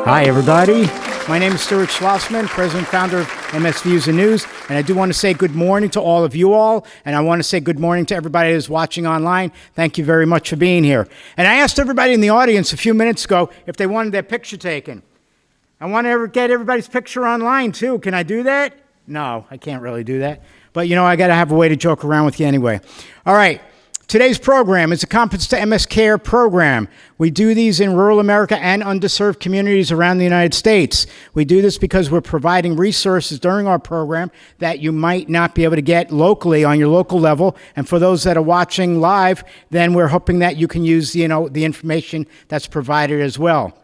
Hi, everybody. My name is Stuart Schlossman, president and founder of MS Views and News, and I do want to say good morning to all of you all, and I want to say good morning to everybody who's watching online. Thank you very much for being here. And I asked everybody in the audience a few minutes ago if they wanted their picture taken. I want to get everybody's picture online, too. Can I do that? No, I can't really do that. But, you know, I got to have a way to joke around with you anyway. All right. Today's program is a Competence to MS Care program. We do these in rural America and underserved communities around the United States. We do this because we're providing resources during our program that you might not be able to get locally on your local level. And for those that are watching live, then we're hoping that you can use, the information that's provided as well.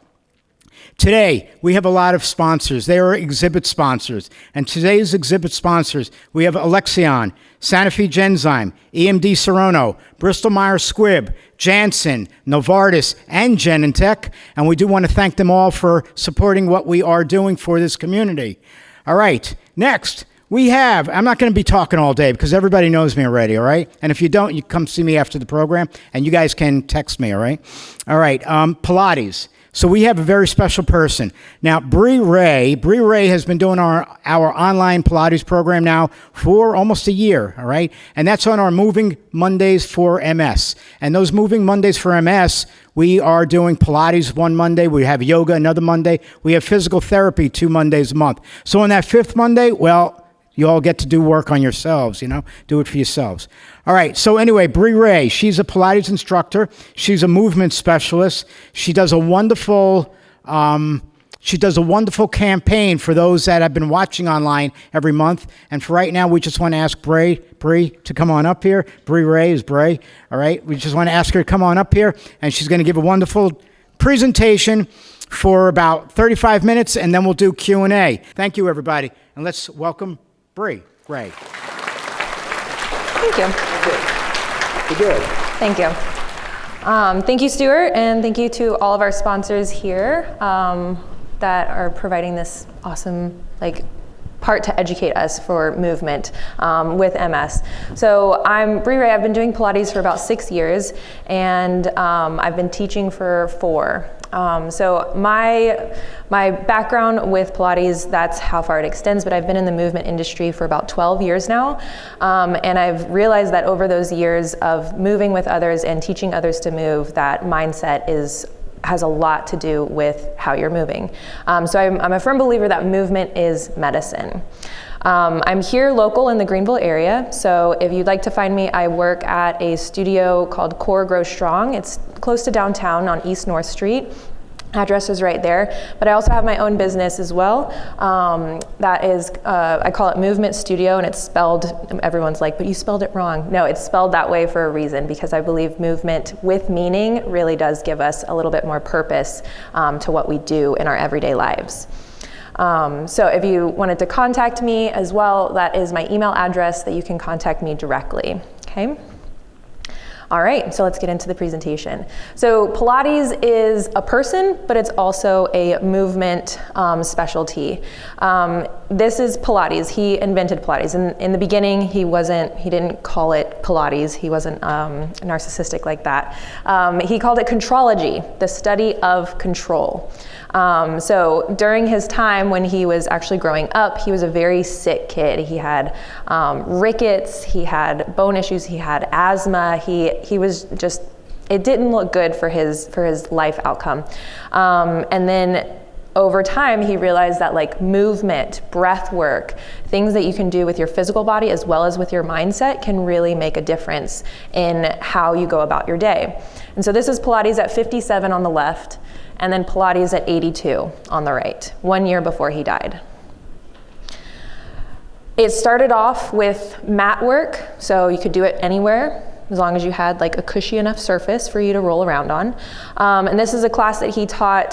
Today, we have a lot of sponsors. They are exhibit sponsors. And today's exhibit sponsors, we have Alexion, Sanofi Genzyme, EMD Serono, Bristol Myers Squibb, Janssen, Novartis, and Genentech. And we do want to thank them all for supporting what we are doing for this community. All right, next. I'm not going to be talking all day because everybody knows me already, all right? And if you don't, you come see me after the program, and you guys can text me, all right? All right, Pilates. So we have a very special person. Now, Rhea has been doing our online Pilates program now for almost a year, all right? And that's on our Moving Mondays for MS. And those Moving Mondays for MS, we are doing Pilates one Monday, we have yoga another Monday, we have physical therapy 2 Mondays a month. So on that 5th Monday, well, you all get to do work on yourselves, do it for yourselves. All right, so anyway, Rhea, she's a Pilates instructor. She's a movement specialist. She does a wonderful campaign for those that have been watching online every month. And for right now, we just want to ask Bree to come on up here. Rhea is Bray, all right? We just want to ask her to come on up here, and she's going to give a wonderful presentation for about 35 minutes, and then we'll do Q&A. Thank you, everybody, and let's welcome Rhea. Thank you. You're good. Thank you. Thank you, Stuart, and thank you to all of our sponsors here that are providing this awesome part to educate us for movement with MS. So I'm Rhea. I've been doing Pilates for about 6 years, and I've been teaching for 4. So my background with Pilates, that's how far it extends, but I've been in the movement industry for about 12 years now. And I've realized that over those years of moving with others and teaching others to move, that mindset has a lot to do with how you're moving. So I'm a firm believer that movement is medicine. I'm here local in the Greenville area, so if you'd like to find me, I work at a studio called Core Grow Strong. It's close to downtown on East North Street. Address is right there, but I also have my own business as well. That is, I call it Movement Studio, and it's spelled, everyone's like, but you spelled it wrong. No, it's spelled that way for a reason, because I believe movement with meaning really does give us a little bit more purpose to what we do in our everyday lives. So if you wanted to contact me as well, that is my email address that you can contact me directly, okay? All right, so let's get into the presentation. So Pilates is a person, but it's also a movement specialty. This is Pilates. He invented Pilates. In the beginning, he didn't call it Pilates. He wasn't narcissistic like that. He called it Contrology, the study of control. So during his time when he was actually growing up, he was a very sick kid. He had rickets, he had bone issues, he had asthma. He was just, it didn't look good for his life outcome. And then over time, he realized that movement, breath work, things that you can do with your physical body as well as with your mindset can really make a difference in how you go about your day. And so this is Pilates at 57 on the left, and then Pilates at 82 on the right, 1 year before he died. It started off with mat work, so you could do it anywhere, as long as you had a cushy enough surface for you to roll around on. And this is a class that he taught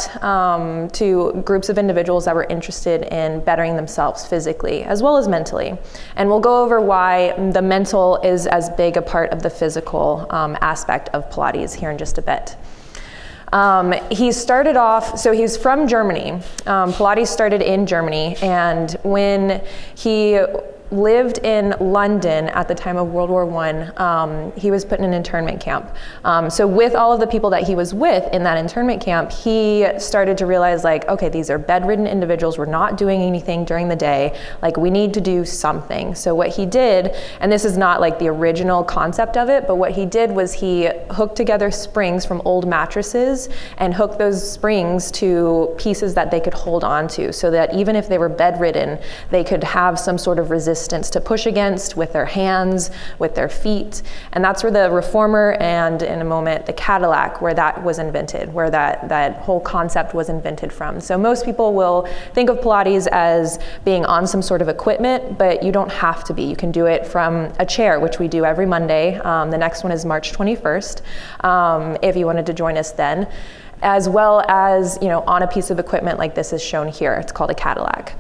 to groups of individuals that were interested in bettering themselves physically as well as mentally. And we'll go over why the mental is as big a part of the physical aspect of Pilates here in just a bit. He started off, so he's from Germany. Pilates started in Germany, and when he lived in London at the time of World War I. He was put in an internment camp. So with all of the people that he was with in that internment camp, he started to realize, like, okay, these are bedridden individuals. We're not doing anything during the day. Like, we need to do something. So what he did, and this is not like the original concept of it, but what he did was he hooked together springs from old mattresses and hooked those springs to pieces that they could hold on to, so that even if they were bedridden, they could have some sort of resistance to push against with their hands, with their feet. And that's where the reformer and, in a moment, the Cadillac, where that was invented, where that whole concept was invented from. So most people will think of Pilates as being on some sort of equipment, but you don't have to be. You can do it from a chair, which we do every Monday. The next one is March 21st, if you wanted to join us then, as well as, on a piece of equipment like this is shown here. It's called a Cadillac.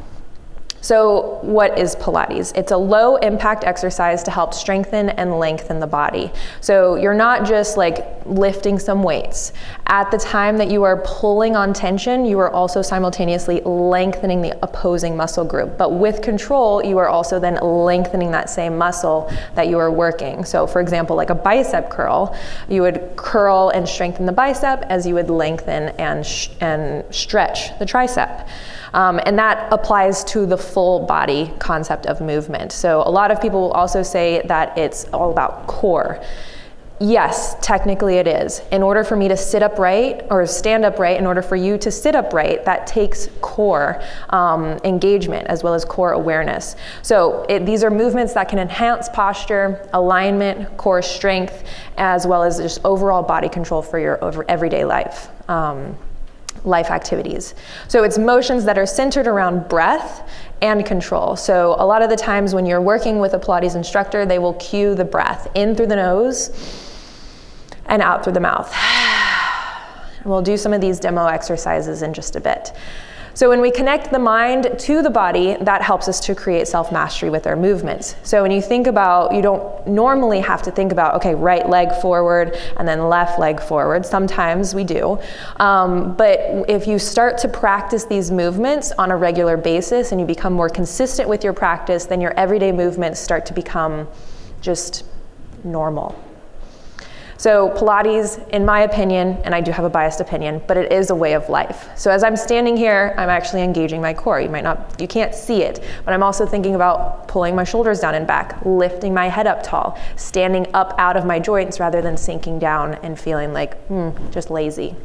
So what is Pilates? It's a low impact exercise to help strengthen and lengthen the body. So you're not just like lifting some weights. At the time that you are pulling on tension, you are also simultaneously lengthening the opposing muscle group. But with control, you are also then lengthening that same muscle that you are working. So for example, like a bicep curl, you would curl and strengthen the bicep as you would lengthen and stretch the tricep. And that applies to the full body concept of movement. So a lot of people will also say that it's all about core. Yes, technically it is. In order for me to sit upright or stand upright, in order for you to sit upright, that takes core engagement as well as core awareness. So these are movements that can enhance posture, alignment, core strength, as well as just overall body control for your everyday life. Life activities. So it's motions that are centered around breath and control. So a lot of the times when you're working with a Pilates instructor, they will cue the breath in through the nose and out through the mouth. And we'll do some of these demo exercises in just a bit. So when we connect the mind to the body, that helps us to create self-mastery with our movements. So when you think about, you don't normally have to think about, okay, right leg forward and then left leg forward. Sometimes we do. But if you start to practice these movements on a regular basis and you become more consistent with your practice, then your everyday movements start to become just normal. So Pilates, in my opinion, and I do have a biased opinion, but it is a way of life. So as I'm standing here, I'm actually engaging my core. You can't see it, but I'm also thinking about pulling my shoulders down and back, lifting my head up tall, standing up out of my joints rather than sinking down and feeling like, just lazy.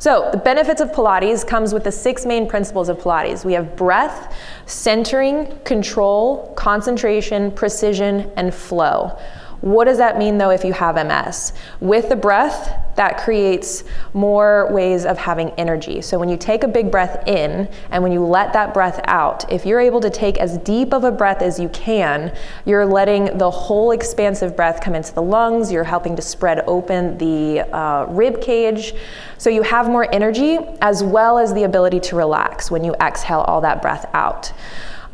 So the benefits of Pilates comes with the 6 main principles of Pilates. We have breath, centering, control, concentration, precision, and flow. What does that mean though if you have MS? With the breath, that creates more ways of having energy. So when you take a big breath in and when you let that breath out, if you're able to take as deep of a breath as you can, you're letting the whole expansive breath come into the lungs, you're helping to spread open the rib cage. So you have more energy as well as the ability to relax when you exhale all that breath out.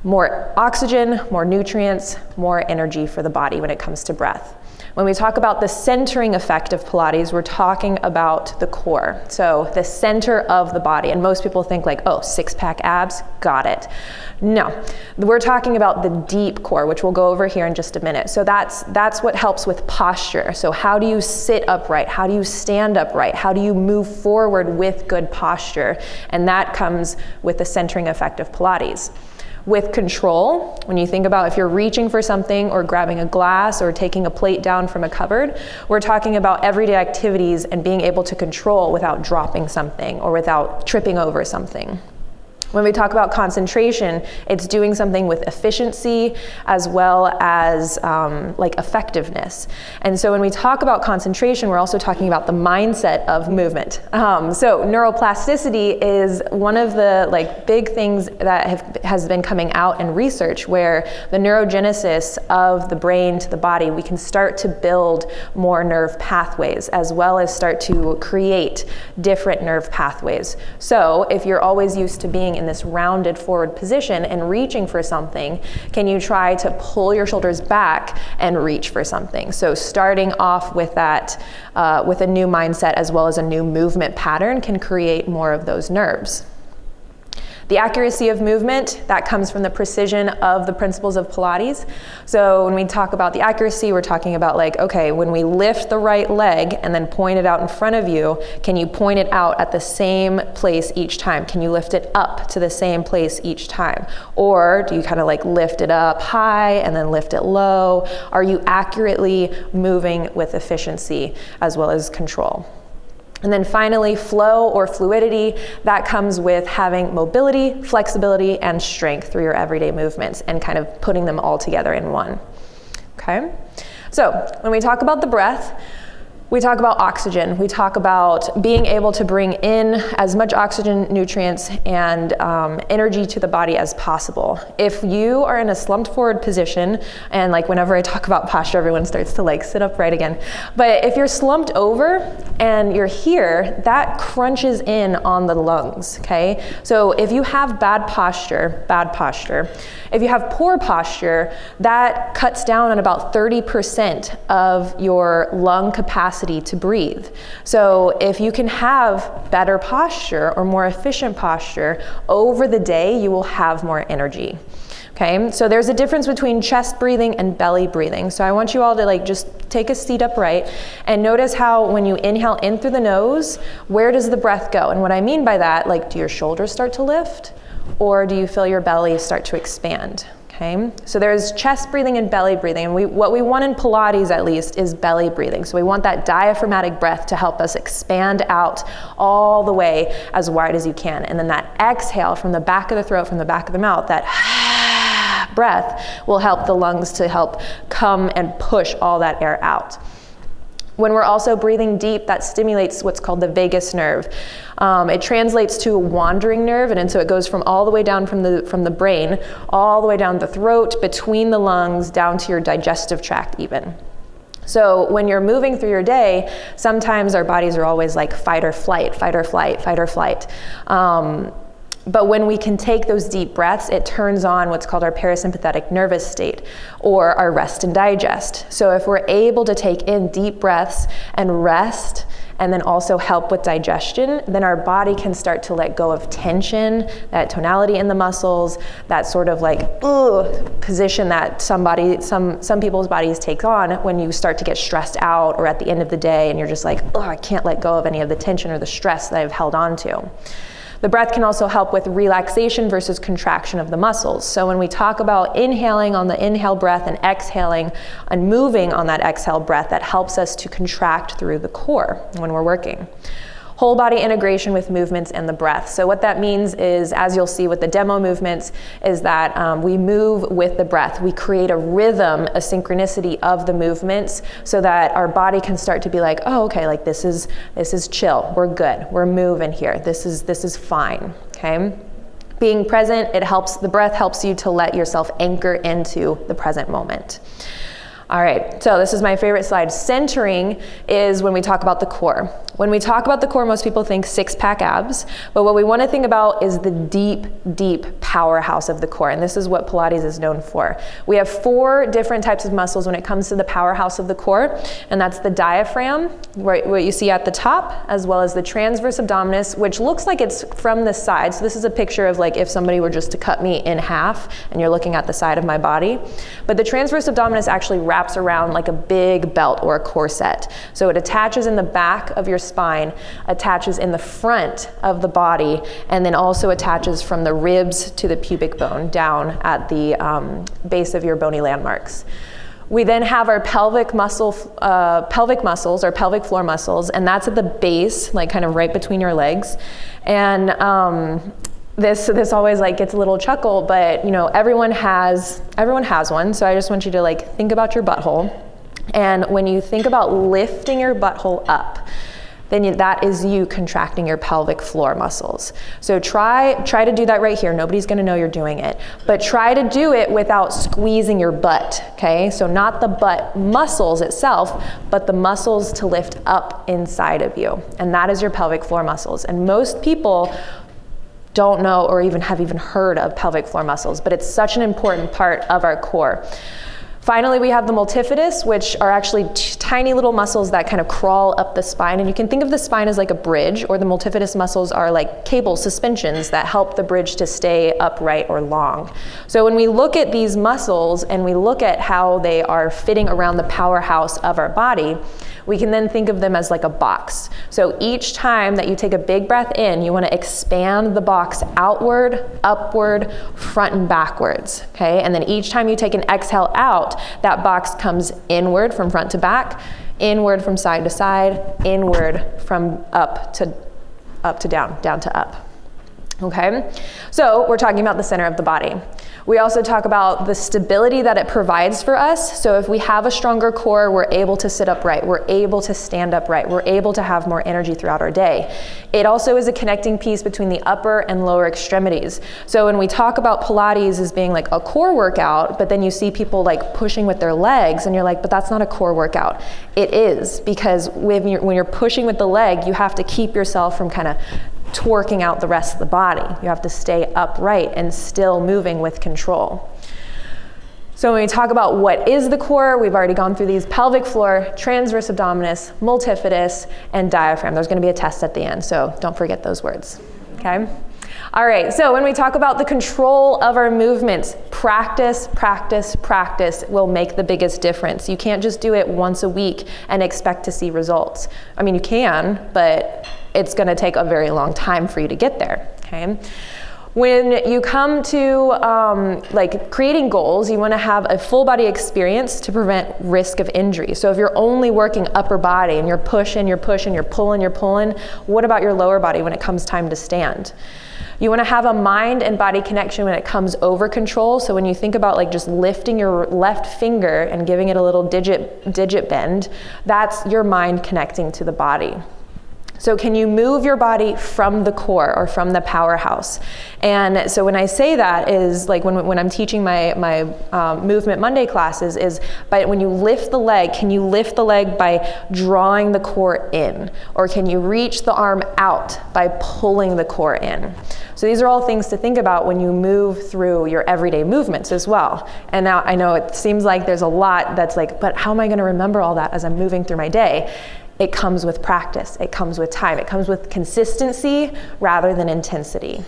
More oxygen, more nutrients, more energy for the body when it comes to breath. When we talk about the centering effect of Pilates, we're talking about the core. So the center of the body. And most people think like, oh, 6-pack abs, got it. No, we're talking about the deep core, which we'll go over here in just a minute. So that's what helps with posture. So how do you sit upright? How do you stand upright? How do you move forward with good posture? And that comes with the centering effect of Pilates. With control, when you think about if you're reaching for something or grabbing a glass or taking a plate down from a cupboard, we're talking about everyday activities and being able to control without dropping something or without tripping over something. When we talk about concentration, it's doing something with efficiency as well as like effectiveness. And so when we talk about concentration, we're also talking about the mindset of movement. So neuroplasticity is one of the big things that has been coming out in research, where the neurogenesis of the brain to the body, we can start to build more nerve pathways as well as start to create different nerve pathways. So if you're always used to being in this rounded forward position and reaching for something, can you try to pull your shoulders back and reach for something? So starting off with that, with a new mindset as well as a new movement pattern can create more of those nerves. The accuracy of movement, that comes from the precision of the principles of Pilates. So when we talk about the accuracy, we're talking about like, okay, when we lift the right leg and then point it out in front of you, can you point it out at the same place each time? Can you lift it up to the same place each time? Or do you kind of like lift it up high and then lift it low? Are you accurately moving with efficiency as well as control? And then finally, flow or fluidity, that comes with having mobility, flexibility, and strength through your everyday movements and kind of putting them all together in one. Okay? So when we talk about the breath, we talk about oxygen. We talk about being able to bring in as much oxygen, nutrients, and energy to the body as possible. If you are in a slumped forward position, and like whenever I talk about posture, everyone starts to like sit upright again. But if you're slumped over and you're here, that crunches in on the lungs, okay? So if you have bad posture, if you have poor posture, that cuts down on about 30% of your lung capacity to breathe. So if you can have better posture or more efficient posture over the day, you will have more energy. Okay, so there's a difference between chest breathing and belly breathing. So I want you all to like just take a seat upright and notice how when you inhale in through the nose, where does the breath go? And what I mean by that, like, do your shoulders start to lift or do you feel your belly start to expand? Okay, so there's chest breathing and belly breathing, and what we want in Pilates at least is belly breathing. So we want that diaphragmatic breath to help us expand out all the way as wide as you can. And then that exhale from the back of the throat, from the back of the mouth, that breath will help the lungs to help come and push all that air out. When we're also breathing deep, that stimulates what's called the vagus nerve. It translates to a wandering nerve, and so it goes from all the way down from the brain, all the way down the throat, between the lungs, down to your digestive tract even. So when you're moving through your day, sometimes our bodies are always like fight or flight, fight or flight, fight or flight. But when we can take those deep breaths, it turns on what's called our parasympathetic nervous state, or our rest and digest. So if we're able to take in deep breaths and rest, and then also help with digestion, then our body can start to let go of tension, that tonality in the muscles, that sort of like position that some people's bodies take on when you start to get stressed out or at the end of the day and you're just like, I can't let go of any of the tension or the stress that I've held on to. The breath can also help with relaxation versus contraction of the muscles. So when we talk about inhaling on the inhale breath and exhaling and moving on that exhale breath, that helps us to contract through the core when we're working. Whole body integration with movements and the breath. So what that means is, as you'll see with the demo movements, is that we move with the breath. We create a rhythm, a synchronicity of the movements so that our body can start to be like, oh, okay, like this is chill, we're good, we're moving here, this is fine, okay? Being present, the breath helps you to let yourself anchor into the present moment. All right, so this is my favorite slide. Centering is when we talk about the core. When we talk about the core, most people think six-pack abs, but what we want to think about is the deep, deep powerhouse of the core, and this is what Pilates is known for. We have 4 different types of muscles when it comes to the powerhouse of the core, and that's the diaphragm, what you see at the top, as well as the transverse abdominis, which looks like it's from the side. So this is a picture of like if somebody were just to cut me in half, and you're looking at the side of my body. But the transverse abdominis actually wraps around like a big belt or a corset. So it attaches in the back of your spine, attaches in the front of the body, and then also attaches from the ribs to the pubic bone down at the base of your bony landmarks. We then have our pelvic muscles, or pelvic floor muscles, and that's at the base, like kind of right between your legs. And this always like gets a little chuckle, but you know, everyone has one. So I just want you to like think about your butthole. And when you think about lifting your butthole up, then that is you contracting your pelvic floor muscles. So try to do that right here. Nobody's gonna know you're doing it, but try to do it without squeezing your butt, okay? So not the butt muscles itself, but the muscles to lift up inside of you. And that is your pelvic floor muscles. And most people don't know or have heard of pelvic floor muscles, but it's such an important part of our core. Finally, we have the multifidus, which are actually tiny little muscles that kind of crawl up the spine. And you can think of the spine as like a bridge, or the multifidus muscles are like cable suspensions that help the bridge to stay upright or long. So when we look at these muscles and we look at how they are fitting around the powerhouse of our body, we can then think of them as like a box. So each time that you take a big breath in, you want to expand the box outward, upward, front and backwards, okay? And then each time you take an exhale out, that box comes inward from front to back, inward from side to side, inward from up to down, down to up. Okay, so we're talking about the center of the body. We also talk about the stability that it provides for us. So if we have a stronger core, we're able to sit upright, we're able to stand upright, we're able to have more energy throughout our day. It also is a connecting piece between the upper and lower extremities. So when we talk about Pilates as being like a core workout, but then you see people like pushing with their legs and you're like, but that's not a core workout. It is, because when you're pushing with the leg, you have to keep yourself from kind of torquing out the rest of the body. You have to stay upright and still moving with control. So when we talk about what is the core, we've already gone through these: pelvic floor, transverse abdominis, multifidus, and diaphragm. There's going to be a test at the end, so don't forget those words, okay? All right, so when we talk about the control of our movements, practice, practice, practice will make the biggest difference. You can't just do it once a week and expect to see results. I mean, you can, but it's going to take a very long time for you to get there, okay? When you come to like creating goals, you want to have a full body experience to prevent risk of injury. So if you're only working upper body and you're pushing, you're pulling, what about your lower body when it comes time to stand? You want to have a mind and body connection when it comes over control. So when you think about like just lifting your left finger and giving it a little digit bend, that's your mind connecting to the body. So can you move your body from the core or from the powerhouse? And so when I say that is like when I'm teaching my Movement Monday classes is, but when you lift the leg, can you lift the leg by drawing the core in? Or can you reach the arm out by pulling the core in? So these are all things to think about when you move through your everyday movements as well. And now I know it seems like there's a lot that's like, but how am I going to remember all that as I'm moving through my day? It comes with practice, it comes with time, it comes with consistency rather than intensity.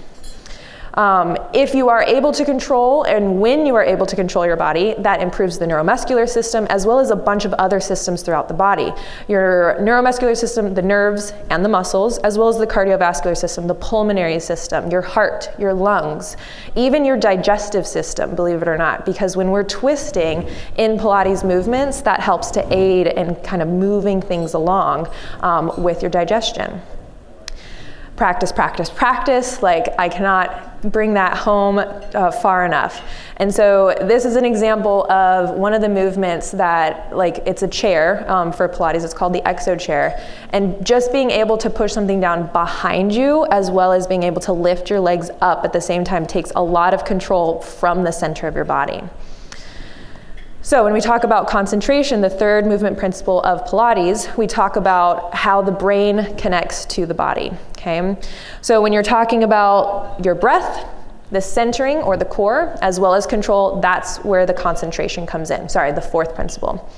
If you are able to control, and when you are able to control your body, that improves the neuromuscular system as well as a bunch of other systems throughout the body. Your neuromuscular system, the nerves and the muscles, as well as the cardiovascular system, the pulmonary system, your heart, your lungs, even your digestive system, believe it or not, because when we're twisting in Pilates movements, that helps to aid in kind of moving things along with your digestion. Practice, practice, practice. Like, I cannot bring that home far enough. And so this is an example of one of the movements that, like, it's a chair for Pilates. It's called the Exo Chair. And just being able to push something down behind you as well as being able to lift your legs up at the same time takes a lot of control from the center of your body. So when we talk about concentration, the third movement principle of Pilates, we talk about how the brain connects to the body, okay? So when you're talking about your breath, the centering or the core, as well as control, that's where the concentration comes in. Sorry, the fourth principle.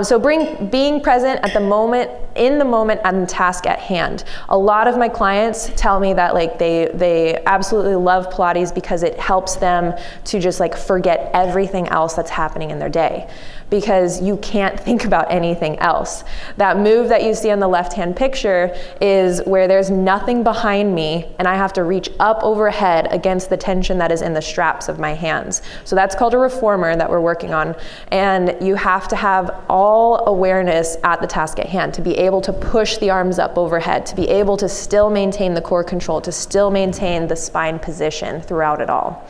So being present at the moment, in the moment, and the task at hand. A lot of my clients tell me that like they absolutely love Pilates because it helps them to just like forget everything else that's happening in their day, because you can't think about anything else. That move that you see on the left-hand picture is where there's nothing behind me and I have to reach up overhead against the tension that is in the straps of my hands. So that's called a reformer that we're working on. And you have to have all awareness at the task at hand to be able to push the arms up overhead, to be able to still maintain the core control, to still maintain the spine position throughout it all.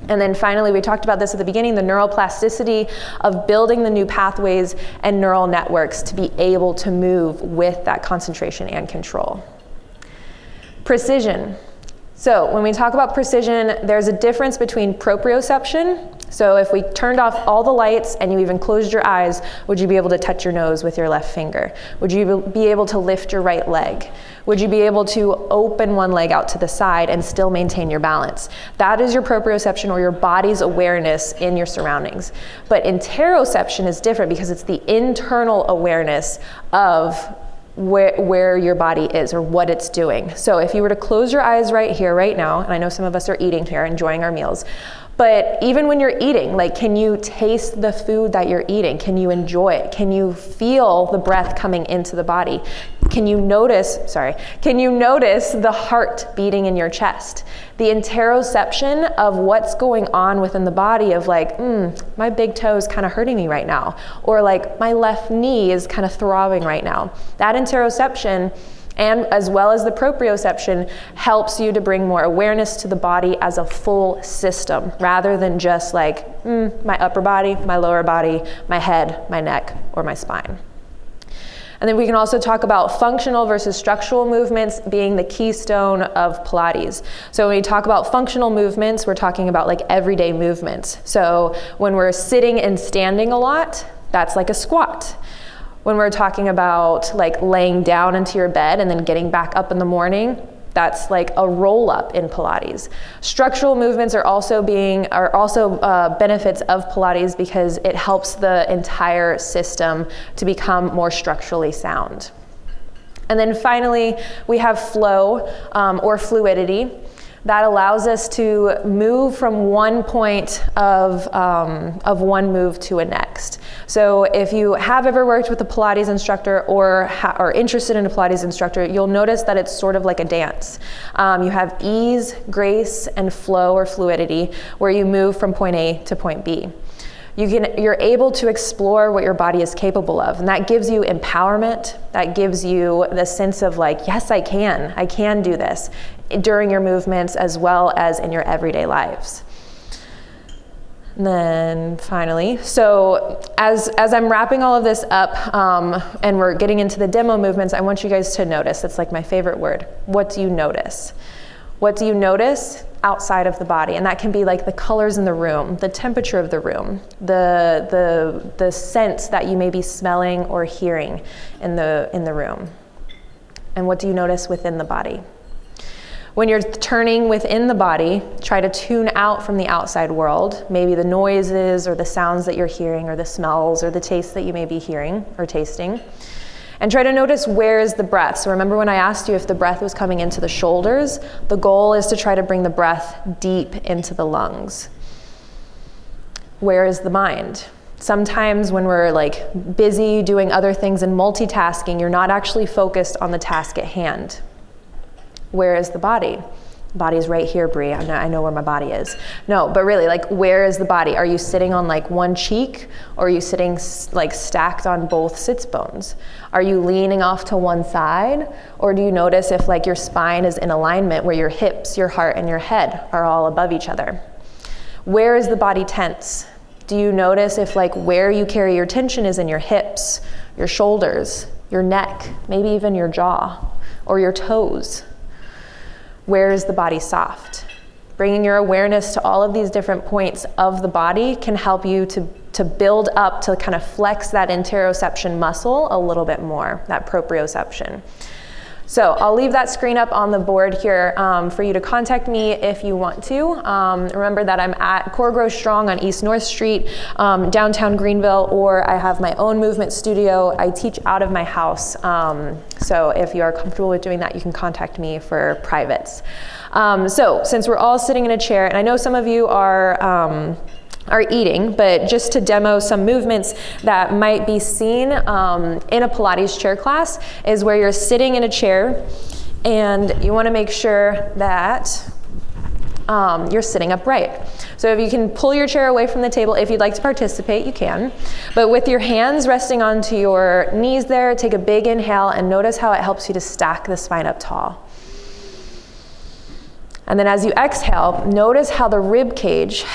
And then finally, we talked about this at the beginning, the neuroplasticity of building the new pathways and neural networks to be able to move with that concentration and control. Precision. So when we talk about precision, there's a difference between proprioception. So if we turned off all the lights and you even closed your eyes, would you be able to touch your nose with your left finger? Would you be able to lift your right leg? Would you be able to open one leg out to the side and still maintain your balance? That is your proprioception, or your body's awareness in your surroundings. But interoception is different because it's the internal awareness of where your body is or what it's doing. So if you were to close your eyes right here, right now, and I know some of us are eating here, enjoying our meals, but even when you're eating, like, can you taste the food that you're eating? Can you enjoy it? Can you feel the breath coming into the body? Can you notice the heart beating in your chest? The interoception of what's going on within the body of like, my big toe is kind of hurting me right now. Or like, my left knee is kind of throbbing right now. That interoception, and as well as the proprioception, helps you to bring more awareness to the body as a full system, rather than just like my upper body, my lower body, my head, my neck, or my spine. And then we can also talk about functional versus structural movements being the keystone of Pilates. So when we talk about functional movements, we're talking about like everyday movements. So when we're sitting and standing a lot, that's like a squat. When we're talking about like laying down into your bed and then getting back up in the morning, that's like a roll up in Pilates. Structural movements are also benefits of Pilates because it helps the entire system to become more structurally sound. And then finally, we have flow or fluidity. That allows us to move from one point of one move to a next. So if you have ever worked with a Pilates instructor or are interested in a Pilates instructor, you'll notice that it's sort of like a dance. You have ease, grace, and flow or fluidity, where you move from point A to point B. You're able to explore what your body is capable of, and that gives you empowerment. That gives you the sense of like, yes, I can do this during your movements as well as in your everyday lives. And then finally, so as I'm wrapping all of this up and we're getting into the demo movements, I want you guys to notice, it's like my favorite word, what do you notice? What do you notice outside of the body? And that can be like the colors in the room, the temperature of the room, the scent that you may be smelling or hearing in the room. And what do you notice within the body? When you're turning within the body, try to tune out from the outside world, maybe the noises or the sounds that you're hearing or the smells or the tastes that you may be hearing or tasting. And try to notice, where is the breath? So remember when I asked you if the breath was coming into the shoulders, the goal is to try to bring the breath deep into the lungs. Where is the mind? Sometimes when we're like busy doing other things and multitasking, you're not actually focused on the task at hand. Where is the body? Body's right here, Brie. I know where my body is. No, but really, like, where is the body? Are you sitting on like one cheek, or are you sitting like stacked on both sits bones? Are you leaning off to one side, or do you notice if like your spine is in alignment where your hips, your heart, and your head are all above each other? Where is the body tense? Do you notice if like where you carry your tension is in your hips, your shoulders, your neck, maybe even your jaw, or your toes? Where is the body soft? Bringing your awareness to all of these different points of the body can help you to build up, to kind of flex that interoception muscle a little bit more, that proprioception. So I'll leave that screen up on the board here for you to contact me if you want to. Remember that I'm at Core Grow Strong on East North Street, downtown Greenville, or I have my own movement studio. I teach out of my house. So if you are comfortable with doing that, you can contact me for privates. So since we're all sitting in a chair, and I know some of you are eating, but just to demo some movements that might be seen in a Pilates chair class is where you're sitting in a chair and you want to make sure that you're sitting upright. So if you can pull your chair away from the table, if you'd like to participate, you can. But with your hands resting onto your knees there, take a big inhale and notice how it helps you to stack the spine up tall. And then as you exhale, notice how the rib cage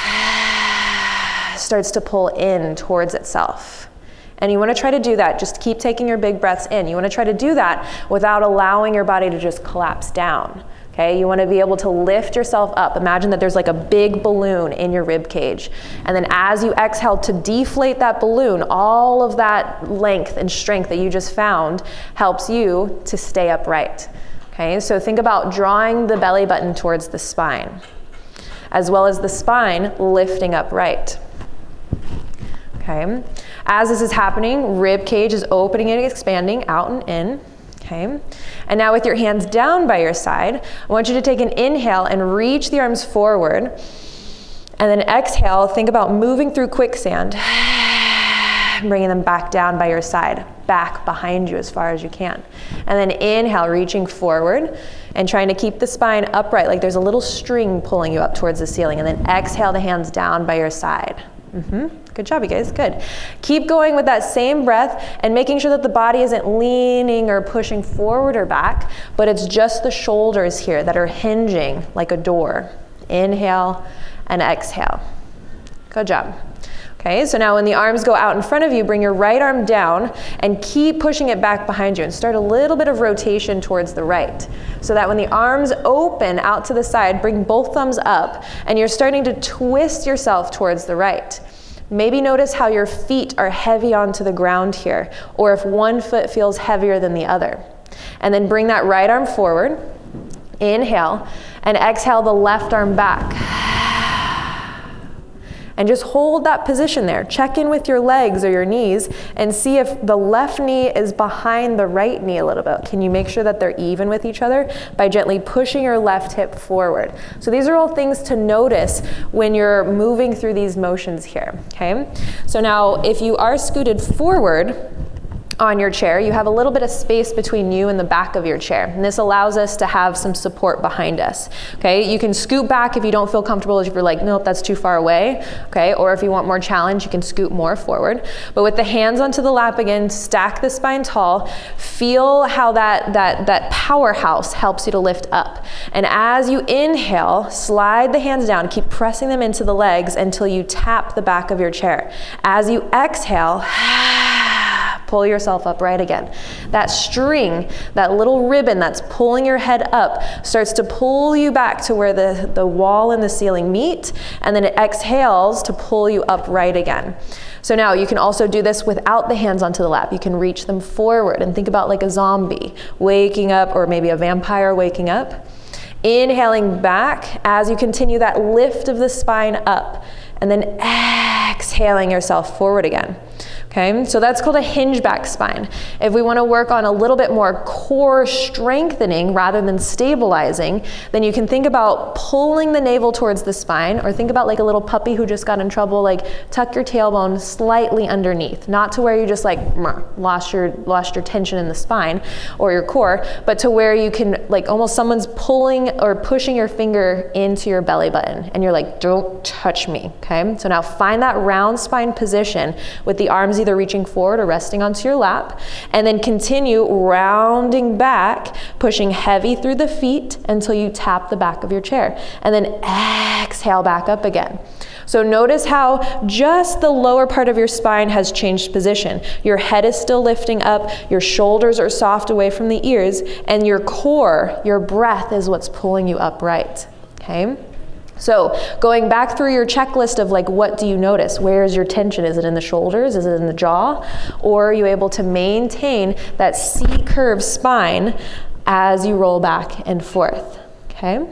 starts to pull in towards itself. And you want to try to do that, just keep taking your big breaths in. You want to try to do that without allowing your body to just collapse down. Okay, you want to be able to lift yourself up. Imagine that there's like a big balloon in your rib cage. And then as you exhale to deflate that balloon, all of that length and strength that you just found helps you to stay upright. Okay, so think about drawing the belly button towards the spine, as well as the spine lifting upright. Okay, as this is happening, rib cage is opening and expanding out and in. Okay, and now with your hands down by your side, I want you to take an inhale and reach the arms forward. And then exhale, think about moving through quicksand, bringing them back down by your side, back behind you as far as you can. And then inhale, reaching forward and trying to keep the spine upright, like there's a little string pulling you up towards the ceiling. And then exhale the hands down by your side. Good job, you guys, good. Keep going with that same breath and making sure that the body isn't leaning or pushing forward or back, but it's just the shoulders here that are hinging like a door. Inhale and exhale. Good job. Okay, so now when the arms go out in front of you, bring your right arm down and keep pushing it back behind you and start a little bit of rotation towards the right. So that when the arms open out to the side, bring both thumbs up and you're starting to twist yourself towards the right. Maybe notice how your feet are heavy onto the ground here, or if one foot feels heavier than the other. And then bring that right arm forward, inhale, and exhale the left arm back. And just hold that position there. Check in with your legs or your knees and see if the left knee is behind the right knee a little bit. Can you make sure that they're even with each other by gently pushing your left hip forward? So these are all things to notice when you're moving through these motions here, okay? So now if you are scooted forward on your chair, you have a little bit of space between you and the back of your chair. And this allows us to have some support behind us. Okay, you can scoot back if you don't feel comfortable, if you're like, nope, that's too far away. Okay, or if you want more challenge, you can scoot more forward. But with the hands onto the lap again, stack the spine tall. Feel how that powerhouse helps you to lift up. And as you inhale, slide the hands down, keep pressing them into the legs until you tap the back of your chair. As you exhale, pull yourself upright again. That string, that little ribbon that's pulling your head up starts to pull you back to where the wall and the ceiling meet, and then it exhales to pull you upright again. So now you can also do this without the hands onto the lap. You can reach them forward and think about like a zombie waking up, or maybe a vampire waking up. Inhaling back as you continue that lift of the spine up, and then exhaling yourself forward again. Okay, so that's called a hinge back spine. If we want to work on a little bit more core strengthening rather than stabilizing, then you can think about pulling the navel towards the spine, or think about like a little puppy who just got in trouble, like tuck your tailbone slightly underneath, not to where you just like lost your tension in the spine or your core, but to where you can, like almost someone's pulling or pushing your finger into your belly button and you're like, don't touch me. Okay, so now find that round spine position with the arms either reaching forward or resting onto your lap, and then continue rounding back, pushing heavy through the feet until you tap the back of your chair, and then exhale back up again. So notice how just the lower part of your spine has changed position. Your head is still lifting up, your shoulders are soft away from the ears, and your core, your breath is what's pulling you upright, okay? So going back through your checklist of like, what do you notice? Where is your tension? Is it in the shoulders? Is it in the jaw? Or are you able to maintain that C-curve spine as you roll back and forth? Okay,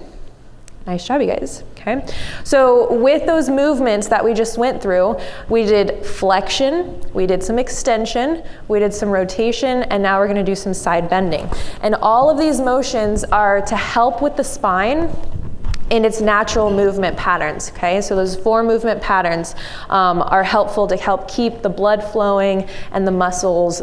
nice job, you guys. Okay, so with those movements that we just went through, we did flexion, we did some extension, we did some rotation, and now we're going to do some side bending. And all of these motions are to help with the spine in its natural movement patterns, okay? So those 4 movement patterns are helpful to help keep the blood flowing and the muscles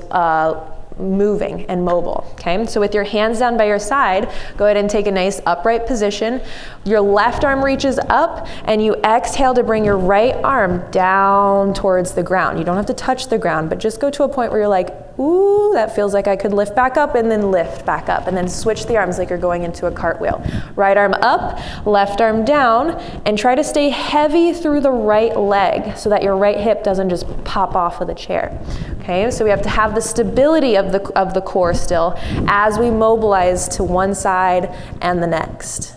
moving and mobile, okay? So with your hands down by your side, go ahead and take a nice upright position. Your left arm reaches up and you exhale to bring your right arm down towards the ground. You don't have to touch the ground, but just go to a point where you're like, ooh, that feels like I could lift back up, and then lift back up, and then switch the arms like you're going into a cartwheel. Right arm up, left arm down, and try to stay heavy through the right leg so that your right hip doesn't just pop off of the chair. Okay, so we have to have the stability of the core still as we mobilize to one side and the next.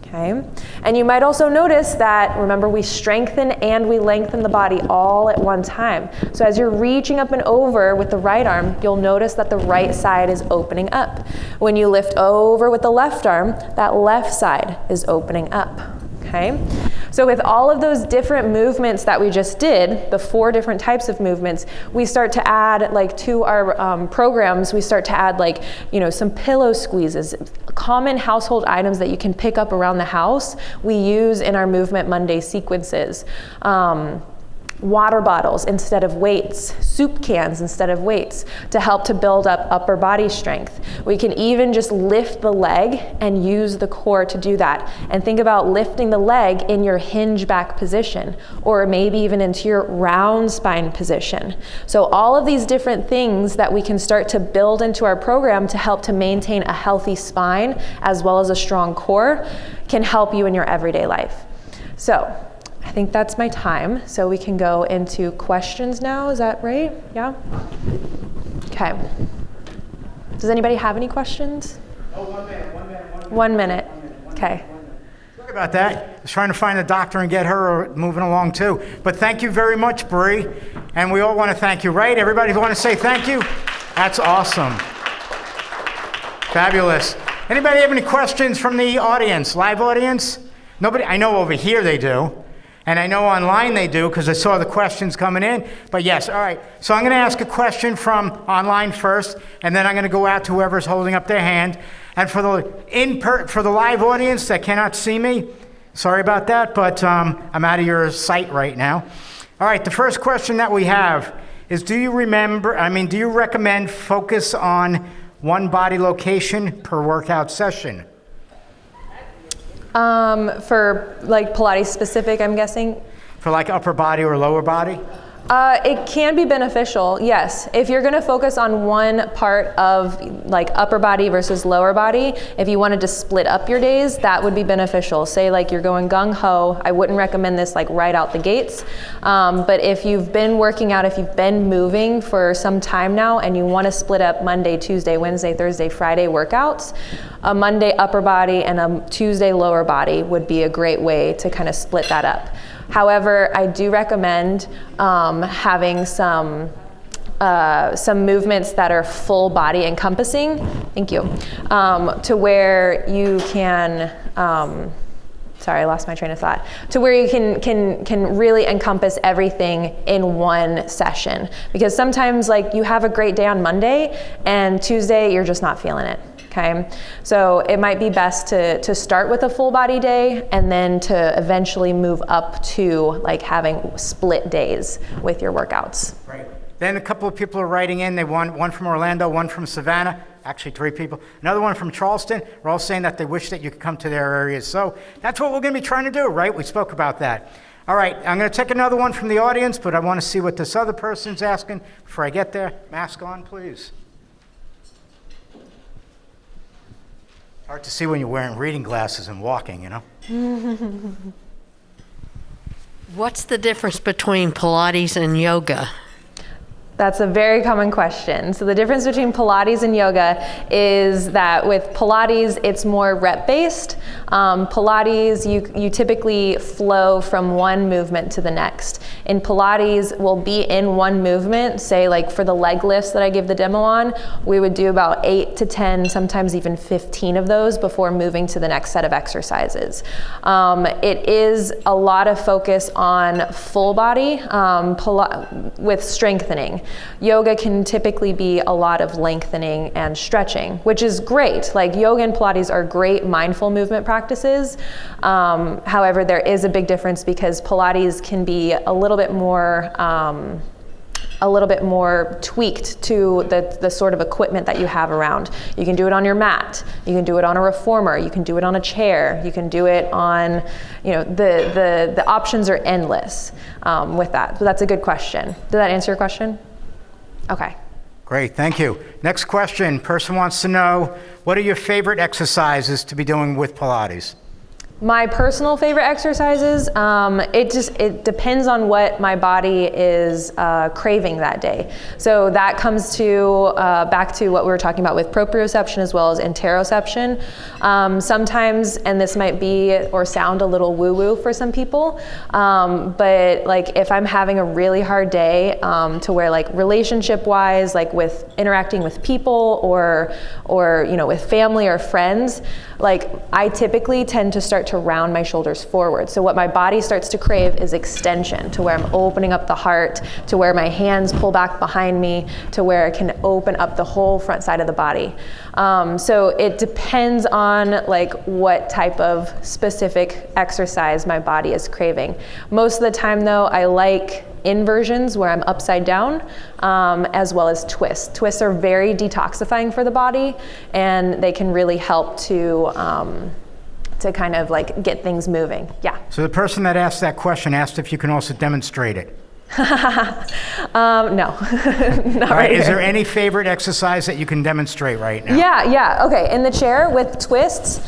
Okay, and you might also notice that, remember, we strengthen and we lengthen the body all at one time. So as you're reaching up and over with the right arm, you'll notice that the right side is opening up. When you lift over with the left arm, that left side is opening up. Okay, so with all of those different movements that we just did, the 4 different types of movements, we start to add, like, to our programs, we start to add, like, you know, some pillow squeezes, common household items that you can pick up around the house, we use in our Movement Monday sequences. Water bottles instead of weights, soup cans instead of weights, to help to build up upper body strength. We can even just lift the leg and use the core to do that. And think about lifting the leg in your hinge back position, or maybe even into your round spine position. So all of these different things that we can start to build into our program to help to maintain a healthy spine as well as a strong core can help you in your everyday life. So I think that's my time, so we can go into questions now. Is that right? Yeah? Okay. Does anybody have any questions? Oh, 1 minute. 1 minute. Okay. Sorry about that. I was trying to find a doctor and get her moving along too. But thank you very much, Bree. And we all want to thank you, right? Everybody want to say thank you? That's awesome. Fabulous. Anybody have any questions from the audience, live audience? Nobody? I know over here they do. And I know online they do, because I saw the questions coming in. But yes, all right. So I'm going to ask a question from online first, and then I'm going to go out to whoever's holding up their hand. And for the live audience that cannot see me, sorry about that, but I'm out of your sight right now. All right, the first question that we have is, do you recommend focus on one body location per workout session? For like Pilates specific, I'm guessing? For like upper body or lower body? It can be beneficial, yes. If you're going to focus on one part of like upper body versus lower body, if you wanted to split up your days, that would be beneficial. Say like you're going gung-ho, I wouldn't recommend this like right out the gates. But if you've been working out, if you've been moving for some time now and you want to split up Monday, Tuesday, Wednesday, Thursday, Friday workouts, a Monday upper body and a Tuesday lower body would be a great way to kind of split that up. However, I do recommend having some movements that are full body encompassing, thank you, to where you can, sorry, I lost my train of thought, to where you can really encompass everything in one session. Because sometimes like you have a great day on Monday and Tuesday you're just not feeling it. Okay, so it might be best to start with a full body day and then to eventually move up to like having split days with your workouts. Right. Then a couple of people are writing in. They want one from Orlando, one from Savannah, actually 3 people, another one from Charleston. We're all saying that they wish that you could come to their areas. So that's what we're going to be trying to do, right? We spoke about that. All right, I'm going to take another one from the audience, but I want to see what this other person's asking before I get there. Mask on, please. Hard to see when you're wearing reading glasses and walking, you know? What's the difference between Pilates and yoga? That's a very common question. So the difference between Pilates and yoga is that with Pilates, it's more rep-based. Pilates, you typically flow from one movement to the next. In Pilates, we'll be in one movement, say like for the leg lifts that I give the demo on, we would do about 8 to 10, sometimes even 15 of those before moving to the next set of exercises. It is a lot of focus on full body with strengthening. Yoga can typically be a lot of lengthening and stretching, which is great. Like yoga and Pilates are great mindful movement practices. However, there is a big difference because Pilates can be a little bit more tweaked to the sort of equipment that you have around. You can do it on your mat. You can do it on a reformer. You can do it on a chair. You can do it on, you know, the options are endless with that. So that's a good question. Did that answer your question? Okay. Great, thank you. Next question. Person wants to know, what are your favorite exercises to be doing with Pilates? My personal favorite exercises, it depends on what my body is craving that day. So that comes to back to what we were talking about with proprioception as well as interoception. Sometimes, and this might be or sound a little woo-woo for some people, but like if I'm having a really hard day to where like relationship-wise, like with interacting with people or with family or friends, like I typically tend to start to round my shoulders forward. So what my body starts to crave is extension, to where I'm opening up the heart, to where my hands pull back behind me, to where I can open up the whole front side of the body. So it depends on like what type of specific exercise my body is craving. Most of the time though, I like inversions where I'm upside down, as well as twists. Twists are very detoxifying for the body, and they can really help to kind of like get things moving. Yeah. So the person that asked that question asked if you can also demonstrate it. No, not All right, is here. there any favorite exercise that you can demonstrate right now? Yeah, okay. In the chair with twists,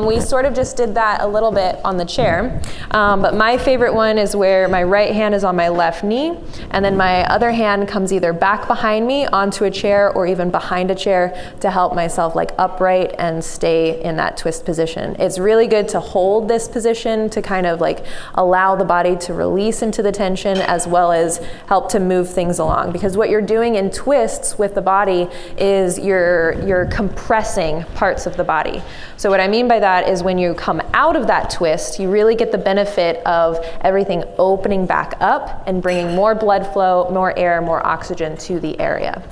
we sort of just did that a little bit on the chair. But my favorite one is where my right hand is on my left knee, and then my other hand comes either back behind me onto a chair or even behind a chair to help myself like upright and stay in that twist position. It's really good to hold this position to kind of like allow the body to release into the tension as well as help to move things along, because what you're doing in twists with the body is you're compressing parts of the body. So what I mean by that is when you come out of that twist, you really get the benefit of everything opening back up and bringing more blood flow, more air, more oxygen to the area.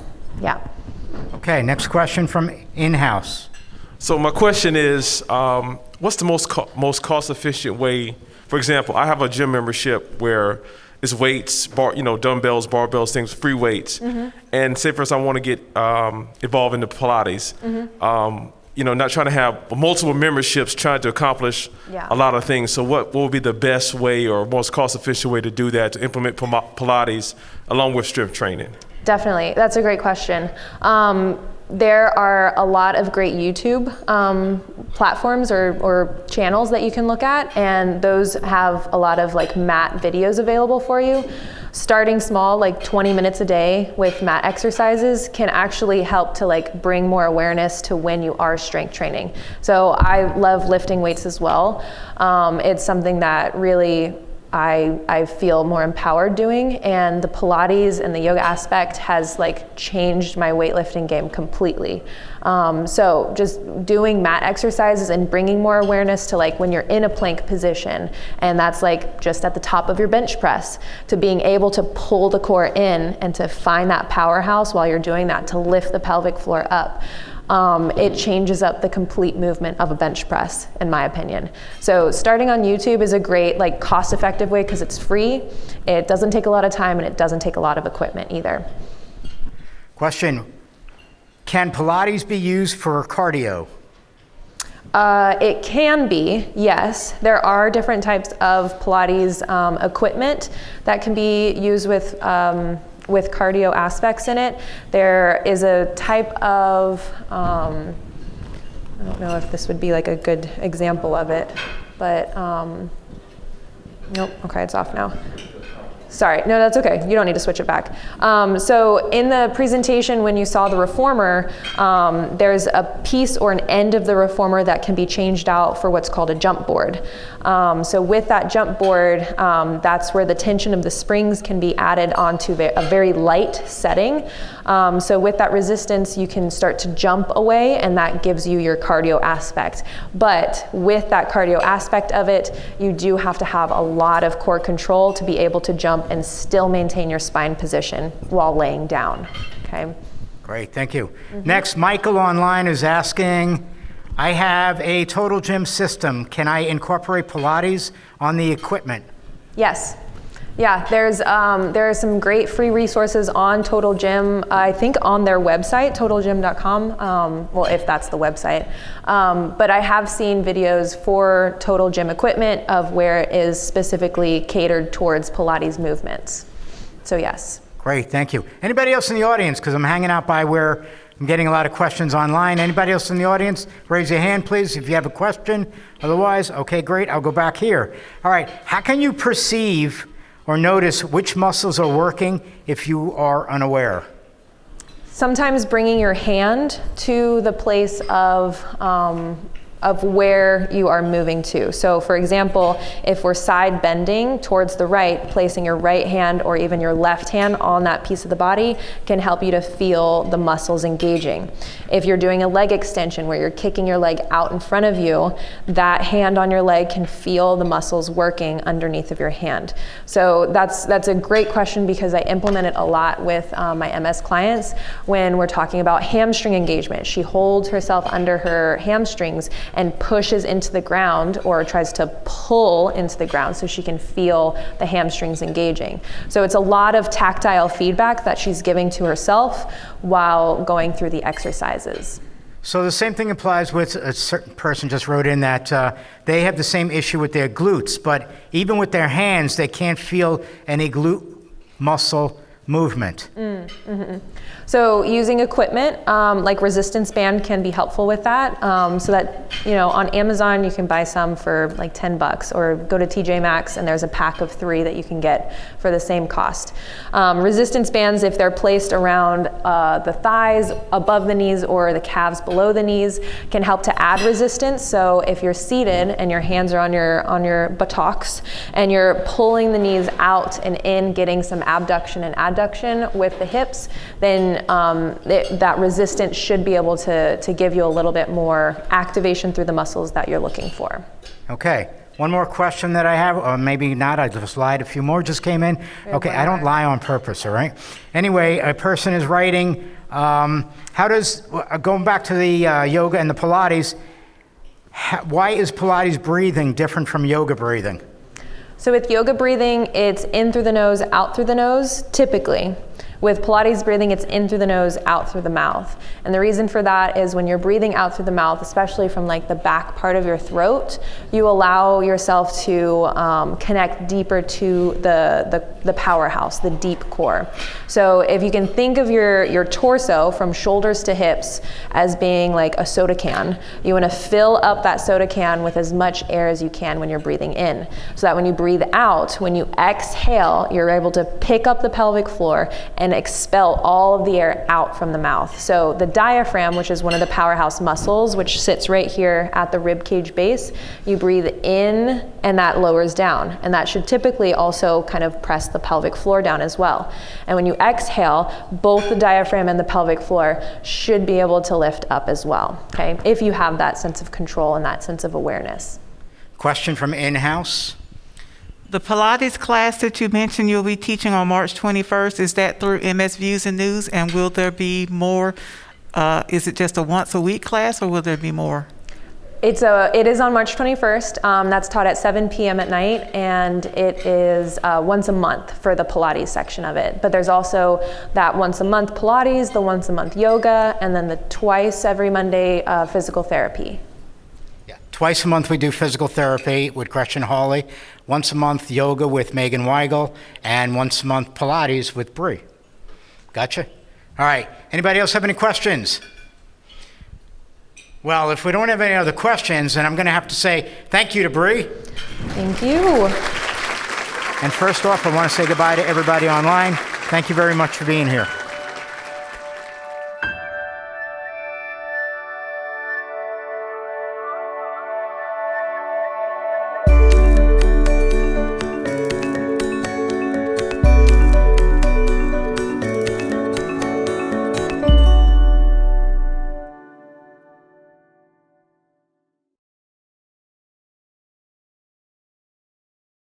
Yeah. Okay, next question from in-house. So my question is, what's the most cost-efficient way? For example, I have a gym membership where it's weights, dumbbells, barbells, things, free weights. Mm-hmm. And say for instance, I want to get involved into Pilates. Mm-hmm. Not trying to have multiple memberships, trying to accomplish a lot of things. So what would be the best way or most cost-efficient way to do that, to implement Pilates along with strength training? Definitely, that's a great question. There are a lot of great YouTube platforms or channels that you can look at, and those have a lot of like mat videos available for you. Starting small, like 20 minutes a day with mat exercises can actually help to like bring more awareness to when you are strength training. So I love lifting weights as well. It's something that really I feel more empowered doing, and the Pilates and the yoga aspect has like changed my weightlifting game completely. So just doing mat exercises and bringing more awareness to like when you're in a plank position, and that's like just at the top of your bench press, to being able to pull the core in and to find that powerhouse while you're doing that, to lift the pelvic floor up. It changes up the complete movement of a bench press, in my opinion. So starting on YouTube is a great like cost-effective way because it's free, it doesn't take a lot of time, and it doesn't take a lot of equipment either. Question, can Pilates be used for cardio? It can be, yes. There are different types of Pilates equipment that can be used with cardio aspects in it. There is a type of, I don't know if this would be like a good example of it, but nope, okay, it's off now. Sorry, no, that's okay. You don't need to switch it back. So in the presentation, when you saw the reformer, there's a piece or an end of the reformer that can be changed out for what's called a jump board. So with that jump board, that's where the tension of the springs can be added onto a very light setting. So with that resistance, you can start to jump away, and that gives you your cardio aspect. But with that cardio aspect of it, you do have to have a lot of core control to be able to jump and still maintain your spine position while laying down, okay? Great, thank you. Mm-hmm. Next, Michael online is asking, I have a total gym system. Can I incorporate Pilates on the equipment? Yes. Yeah, there are some great free resources on Total Gym, I think on their website, totalgym.com, well, if that's the website. But I have seen videos for Total Gym equipment of where it is specifically catered towards Pilates movements. So yes. Great, thank you. Anybody else in the audience? Because I'm hanging out by where I'm getting a lot of questions online. Anybody else in the audience? Raise your hand, please, if you have a question. Otherwise, okay, great. I'll go back here. All right. How can you perceive or notice which muscles are working if you are unaware? Sometimes bringing your hand to the place of where you are moving to. So for example, if we're side bending towards the right, placing your right hand or even your left hand on that piece of the body can help you to feel the muscles engaging. If you're doing a leg extension where you're kicking your leg out in front of you, that hand on your leg can feel the muscles working underneath of your hand. So that's a great question because I implement it a lot with my MS clients when we're talking about hamstring engagement. She holds herself under her hamstrings and pushes into the ground or tries to pull into the ground so she can feel the hamstrings engaging. So it's a lot of tactile feedback that she's giving to herself while going through the exercises. So the same thing applies with a certain person just wrote in that they have the same issue with their glutes, but even with their hands, they can't feel any glute muscle movement. So using equipment like resistance band can be helpful with that. So that, you know, on Amazon you can buy some for like $10 or go to TJ Maxx and there's a pack of 3 that you can get for the same cost. Resistance bands, if they're placed around the thighs, above the knees or the calves below the knees, can help to add resistance. So if you're seated and your hands are on your buttocks and you're pulling the knees out and in, getting some abduction and adduction with the hips, then that resistance should be able to give you a little bit more activation through the muscles that you're looking for. Okay. One more question that I have, or maybe not, I just lied, a few more just came in. Okay, I don't lie on purpose, all right? Anyway, a person is writing, going back to the yoga and the Pilates, why is Pilates breathing different from yoga breathing? So with yoga breathing, it's in through the nose, out through the nose, typically. With Pilates breathing, it's in through the nose, out through the mouth. And the reason for that is when you're breathing out through the mouth, especially from like the back part of your throat, you allow yourself to connect deeper to the powerhouse, the deep core. So if you can think of your torso from shoulders to hips as being like a soda can, you want to fill up that soda can with as much air as you can when you're breathing in. So that when you breathe out, when you exhale, you're able to pick up the pelvic floor and expel all of the air out from the mouth. So the diaphragm, which is one of the powerhouse muscles, which sits right here at the rib cage base, you breathe in and that lowers down. And that should typically also kind of press the pelvic floor down as well. And when you exhale, both the diaphragm and the pelvic floor should be able to lift up as well, okay? If you have that sense of control and that sense of awareness. Question from in-house. The Pilates class that you mentioned you'll be teaching on March 21st, is that through MS Views and News? And will there be more? Is it just a once a week class or will there be more? It is on March 21st. That's taught at 7 p.m. at night, and it is once a month for the Pilates section of it. But there's also that once a month Pilates, the once a month yoga, and then the twice every Monday physical therapy. Yeah. Twice a month we do physical therapy with Gretchen Hawley, once a month yoga with Megan Weigel, and once a month Pilates with Bree. Gotcha? All right. Anybody else have any questions? Well, if we don't have any other questions, then I'm going to have to say thank you to Bree. Thank you. And first off, I want to say goodbye to everybody online. Thank you very much for being here.